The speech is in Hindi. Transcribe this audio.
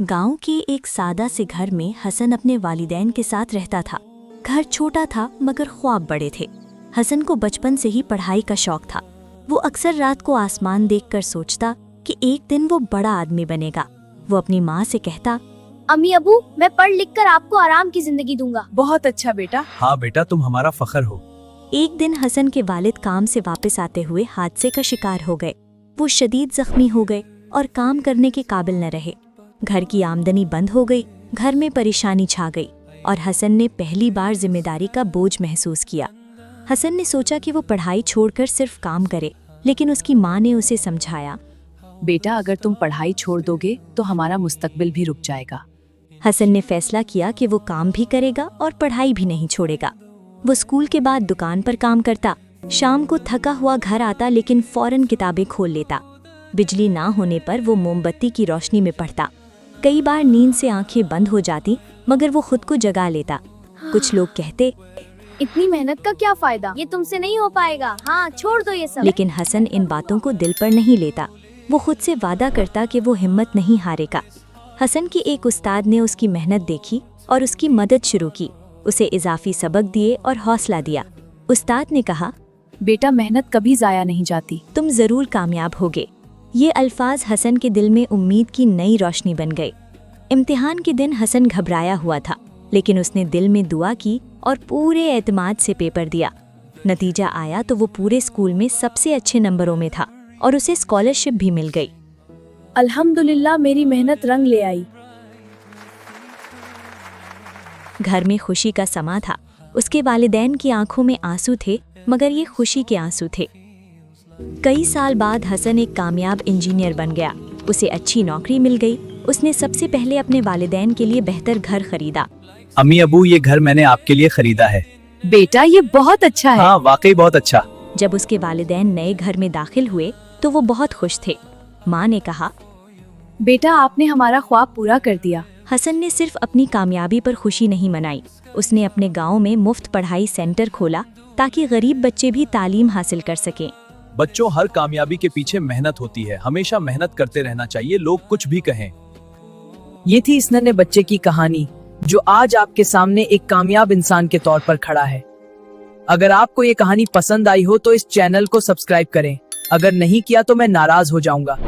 गांव के एक सादा से घर में हसन अपने वालिदैन के साथ रहता था। घर छोटा था मगर ख्वाब बड़े थे। हसन को बचपन से ही पढ़ाई का शौक था। वो अक्सर रात को आसमान देखकर सोचता कि एक दिन वो बड़ा आदमी बनेगा। वो अपनी माँ से कहता, अम्मी अबू, मैं पढ़ लिख कर आपको आराम की जिंदगी दूंगा। बहुत अच्छा बेटा। हाँ बेटा, तुम हमारा फख्र हो। एक दिन हसन के वालिद काम से वापस आते हुए हादसे का शिकार हो गए। वो शदीद जख्मी हो गए और काम करने के काबिल न रहे। घर की आमदनी बंद हो गई, घर में परेशानी छा गई और हसन ने पहली बार जिम्मेदारी का बोझ महसूस किया। हसन ने सोचा कि वो पढ़ाई छोड़कर सिर्फ काम करे, लेकिन उसकी माँ ने उसे समझाया, बेटा अगर तुम पढ़ाई छोड़ दोगे तो हमारा मुस्तकबिल भी रुक जाएगा। हसन ने फैसला किया कि वो काम भी करेगा और पढ़ाई भी नहीं छोड़ेगा। वो स्कूल के बाद दुकान पर काम करता, शाम को थका हुआ घर आता लेकिन फौरन किताबें खोल लेता। बिजली ना होने पर वो मोमबत्ती की रोशनी में पढ़ता। कई बार नींद से आंखें बंद हो जाती मगर वो खुद को जगा लेता। कुछ लोग कहते, इतनी मेहनत का क्या फायदा, ये तुमसे नहीं हो पाएगा, हाँ छोड़ दो ये सब। लेकिन हसन इन बातों को दिल पर नहीं लेता। वो खुद से वादा करता कि वो हिम्मत नहीं हारेगा। हसन की एक उस्ताद ने उसकी मेहनत देखी और उसकी मदद शुरू की। उसे इजाफी सबक दिए और हौसला दिया। उस्ताद ने कहा, बेटा मेहनत कभी जाया नहीं जाती, तुम जरूर कामयाब होगे। ये अल्फाज हसन के दिल में उम्मीद की नई रोशनी बन गए। इम्तिहान के दिन हसन घबराया हुआ था, लेकिन उसने दिल में दुआ की और पूरे एतमाद से पेपर दिया। नतीजा आया तो वो पूरे स्कूल में सबसे अच्छे नंबरों में था और उसे स्कॉलरशिप भी मिल गई। अल्हम्दुलिल्लाह, मेरी मेहनत रंग ले आई। घर में खुशी का समा था। उसके वालिदैन की आंखों में आंसू थे मगर ये खुशी के आंसू थे। कई साल बाद हसन एक कामयाब इंजीनियर बन गया। उसे अच्छी नौकरी मिल गई। उसने सबसे पहले अपने वालिदैन के लिए बेहतर घर खरीदा। अम्मी अबू, ये घर मैंने आपके लिए खरीदा है। बेटा ये बहुत अच्छा है। हाँ वाकई बहुत अच्छा। जब उसके वालिदैन नए घर में दाखिल हुए तो वो बहुत खुश थे। माँ ने कहा, बेटा आपने हमारा ख्वाब पूरा कर दिया। हसन ने सिर्फ अपनी कामयाबी पर खुशी नहीं मनाई। उसने अपने गांव में मुफ्त पढ़ाई सेंटर खोला ताकि गरीब बच्चे भी तालीम हासिल कर सकें। बच्चों, हर कामयाबी के पीछे मेहनत होती है। हमेशा मेहनत करते रहना चाहिए, लोग कुछ भी कहें। ये थी इस नन्हे बच्चे की कहानी जो आज आपके सामने एक कामयाब इंसान के तौर पर खड़ा है। अगर आपको ये कहानी पसंद आई हो तो इस चैनल को सब्सक्राइब करें। अगर नहीं किया तो मैं नाराज हो जाऊंगा।